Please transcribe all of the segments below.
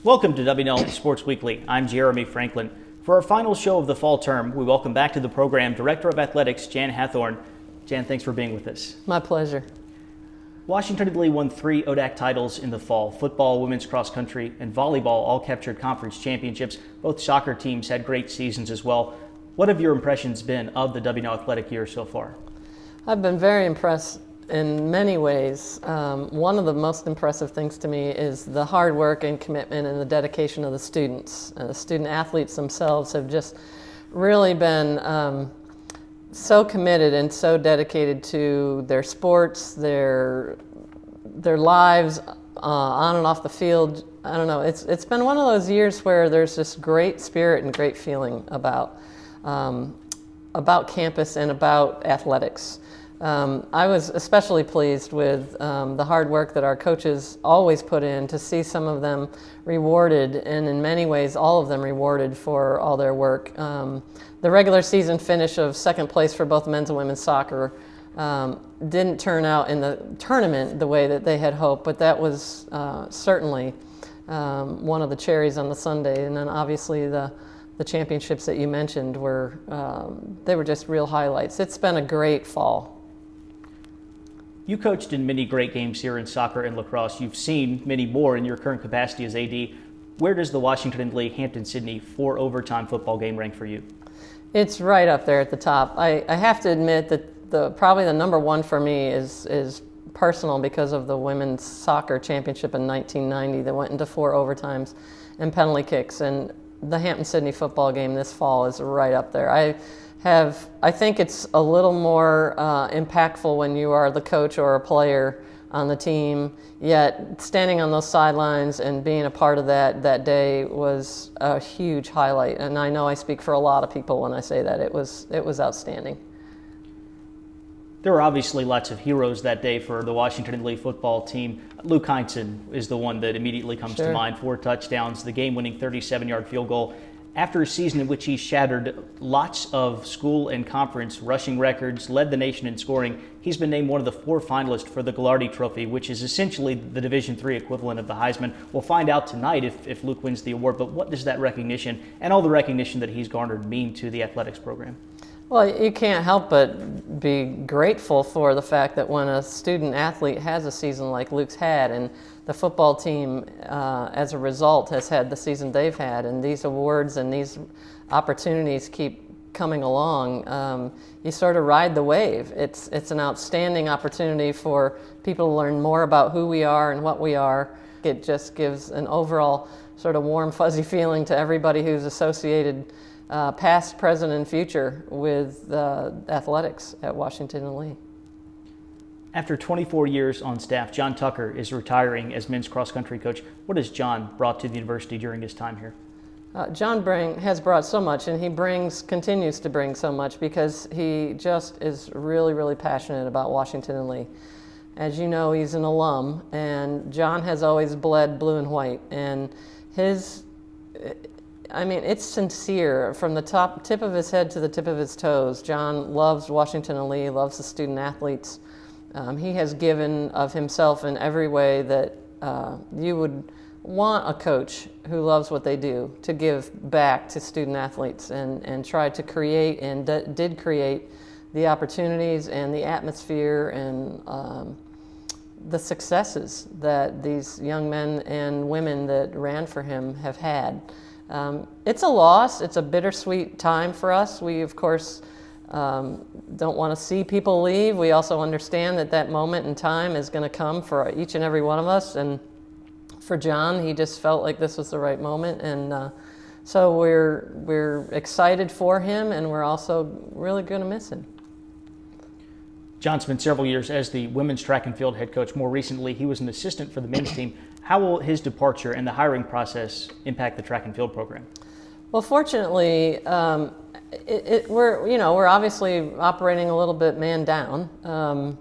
Welcome to WNL Sports Weekly. I'm Jeremy Franklin. For our final show of the fall term, we welcome back to the program Director of Athletics Jan Hathorn. Jan, thanks for being with us. My pleasure. Washington Lee won 3 ODAC titles in the fall. Football, women's cross country, and volleyball all captured conference championships. Both soccer teams had great seasons as well. What have your impressions been of the WNL athletic year so far? I've been very impressed in many ways. One of the most impressive things to me is the hard work and commitment and the dedication of the students. The student athletes themselves have just really been so committed and so dedicated to their sports, their lives on and off the field. I don't know, it's been one of those years where there's this great spirit and great feeling about campus and about athletics. I was especially pleased with the hard work that our coaches always put in, to see some of them rewarded, and in many ways all of them rewarded for all their work. The regular season finish of second place for both men's and women's soccer didn't turn out in the tournament the way that they had hoped, but that was certainly one of the cherries on the sundae. And then obviously the championships that you mentioned they were just real highlights. It's been a great fall. You coached in many great games here in soccer and lacrosse. You've seen many more in your current capacity as AD. Where does the Washington Lee Hampton-Sydney 4 overtime football game rank for you? It's right up there at the top. I have to admit that probably the number one for me is personal, because of the women's soccer championship in 1990 that went into 4 overtimes and penalty kicks. And the Hampton-Sydney football game this fall is right up there. I think it's a little more impactful when you are the coach or a player on the team, yet standing on those sidelines and being a part of that day was a huge highlight. And I know I speak for a lot of people when I say that. It was outstanding. There were obviously lots of heroes that day for the Washington Lee football team. Luke Heinsohn is the one that immediately comes to mind. 4 touchdowns, the game-winning 37-yard field goal. After a season in which he shattered lots of school and conference rushing records, led the nation in scoring, he's been named one of the 4 finalists for the Ghilardi Trophy, which is essentially the Division III equivalent of the Heisman. We'll find out tonight if Luke wins the award, but what does that recognition and all the recognition that he's garnered mean to the athletics program? Well, you can't help but be grateful for the fact that when a student athlete has a season like Luke's had, and the football team, as a result, has had the season they've had, and these awards and these opportunities keep coming along, you sort of ride the wave. It's an outstanding opportunity for people to learn more about who we are and what we are. It just gives an overall sort of warm, fuzzy feeling to everybody who's associated, past, present, and future, with athletics at Washington Lee. After 24 years on staff, John Tucker is retiring as men's cross-country coach. What has John brought to the university during his time here? John has brought so much, and he continues to bring so much, because he just is really, really passionate about Washington Lee. As you know, he's an alum, and John has always bled blue and white, and it's sincere from the tip of his head to the tip of his toes. John loves Washington Lee, loves the student athletes. He has given of himself in every way that you would want a coach who loves what they do to give back to student athletes, and try to create and did create the opportunities and the atmosphere and the successes that these young men and women that ran for him have had. It's a loss. It's a bittersweet time for us. We, of course, don't want to see people leave. We also understand that moment in time is going to come for each and every one of us. And for John, he just felt like this was the right moment. And so we're excited for him, and we're also really going to miss him. John spent several years as the women's track and field head coach. More recently, he was an assistant for the men's team. How will his departure and the hiring process impact the track and field program? Well, fortunately, we're obviously operating a little bit man down. I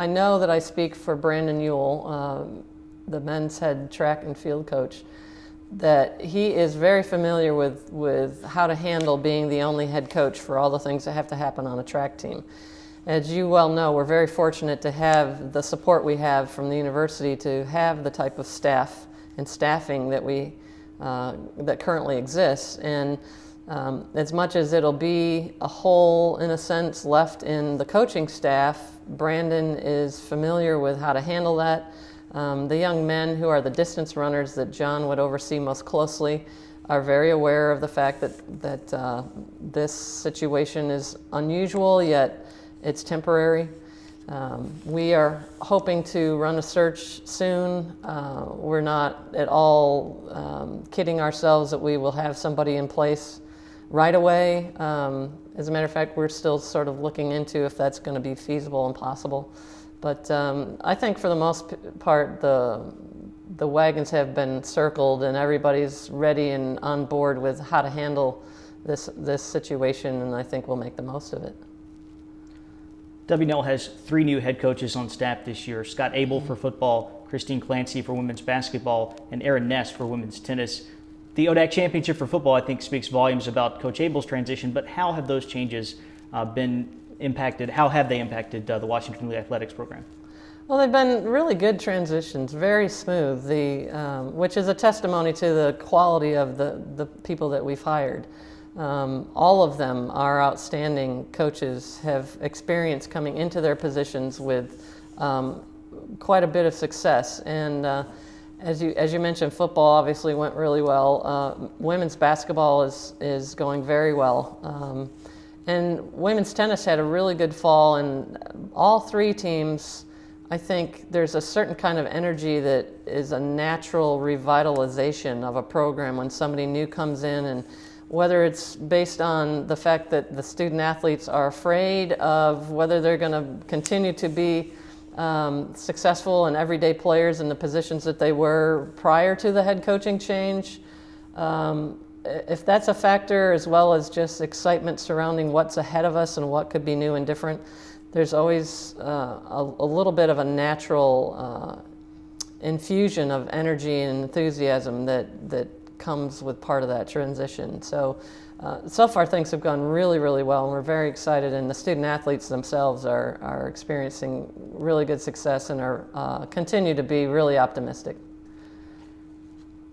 know that I speak for Brandon Ewell, the men's head track and field coach, that he is very familiar with how to handle being the only head coach for all the things that have to happen on a track team. as you well know, we're very fortunate to have the support we have from the university to have the type of staff and staffing that that currently exists. And as much as it'll be a hole, in a sense, left in the coaching staff, Brandon is familiar with how to handle that. The young men who are the distance runners that John would oversee most closely are very aware of the fact that this situation is unusual, yet it's temporary. We are hoping to run a search soon. We're not at all kidding ourselves that we will have somebody in place right away. As a matter of fact, we're still sort of looking into if that's going to be feasible and possible. But I think for the most part, the wagons have been circled and everybody's ready and on board with how to handle this situation, and I think we'll make the most of it. WNL has 3 new head coaches on staff this year: Scott Abel for football, Christine Clancy for women's basketball, and Erin Ness for women's tennis. The ODAC championship for football, I think, speaks volumes about Coach Abel's transition, but how have those changes been impacted? How have they impacted the Washington Lee Athletics program? Well, they've been really good transitions, very smooth, which is a testimony to the quality of the people that we've hired. All of them are outstanding coaches, have experience coming into their positions with quite a bit of success. And as you mentioned, football obviously went really well. Women's basketball is going very well. And women's tennis had a really good fall, and all 3 teams, I think there's a certain kind of energy that is a natural revitalization of a program when somebody new comes in, and whether it's based on the fact that the student athletes are afraid of whether they're going to continue to be successful and everyday players in the positions that they were prior to the head coaching change. If that's a factor, as well as just excitement surrounding what's ahead of us and what could be new and different, there's always a little bit of a natural infusion of energy and enthusiasm that comes with part of that transition. So far things have gone really, really well, and we're very excited, and the student athletes themselves are experiencing really good success and are continue to be really optimistic.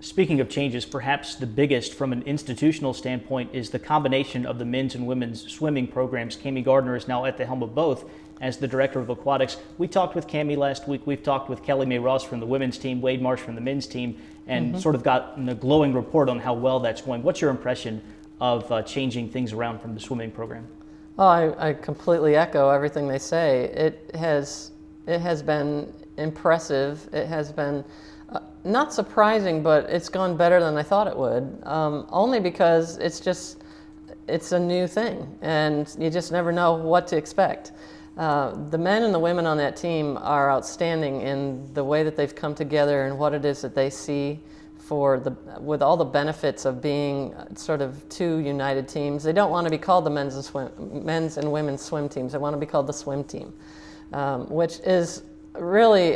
Speaking of changes, perhaps the biggest from an institutional standpoint is the combination of the men's and women's swimming programs. Cami Gardner is now at the helm of both as the director of aquatics. We talked with Cami last week. We've talked with Kelly Mae Ross from the women's team, Wade Marsh from the men's team, and sort of gotten a glowing report on how well that's going. What's your impression of changing things around from the swimming program? Oh, I completely echo everything they say. It has been impressive. It has been not surprising, but it's gone better than I thought it would, only because it's a new thing, and you just never know what to expect. The men and the women on that team are outstanding in the way that they've come together and what it is that they see with all the benefits of being sort of 2 united teams. They don't want to be called the men's and women's swim teams. They want to be called the swim team, which is really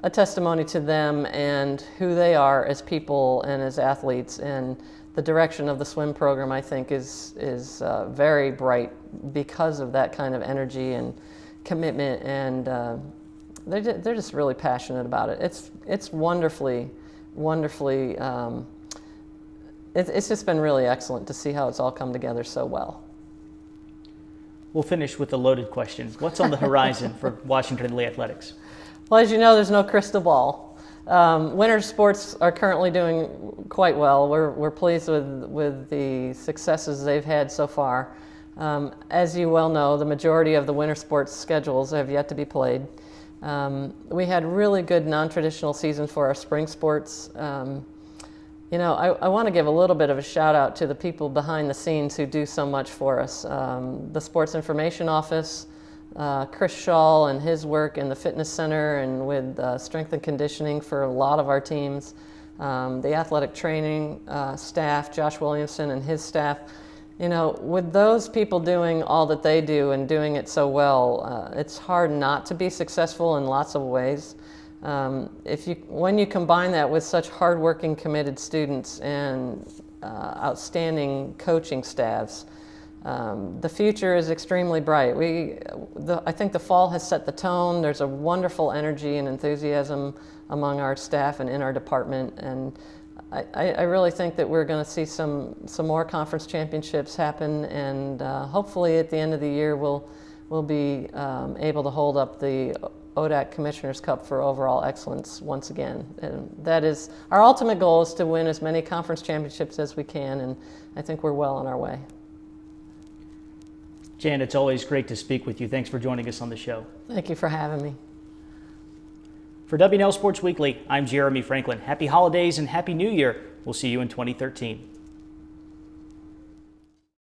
a testimony to them and who they are as people and as athletes. And the direction of the swim program, I think, is very bright because of that kind of energy and commitment, and they're just really passionate about it. It's wonderfully. It's just been really excellent to see how it's all come together so well. We'll finish with a loaded question. What's on the horizon for Washington Lee Athletics? Well, as you know, there's no crystal ball. Winter sports are currently doing quite well. We're pleased with the successes they've had so far. As you well know, the majority of the winter sports schedules have yet to be played. We had really good non-traditional seasons for our spring sports. I want to give a little bit of a shout out to the people behind the scenes who do so much for us. The Sports Information Office, Chris Shaw and his work in the fitness center and with strength and conditioning for a lot of our teams. The athletic training staff, Josh Williamson and his staff. With those people doing all that they do and doing it so well, it's hard not to be successful in lots of ways. When you combine that with such hardworking, committed students and outstanding coaching staffs, the future is extremely bright. I think the fall has set the tone. There's a wonderful energy and enthusiasm among our staff and in our department, and I really think that we're going to see some more conference championships happen, and hopefully at the end of the year we'll be able to hold up the ODAC Commissioners Cup for overall excellence once again. And that is our ultimate goal, is to win as many conference championships as we can, and I think we're well on our way. Jan, it's always great to speak with you. Thanks for joining us on the show. Thank you for having me. For WNL Sports Weekly, I'm Jeremy Franklin. Happy holidays and Happy New Year. We'll see you in 2013.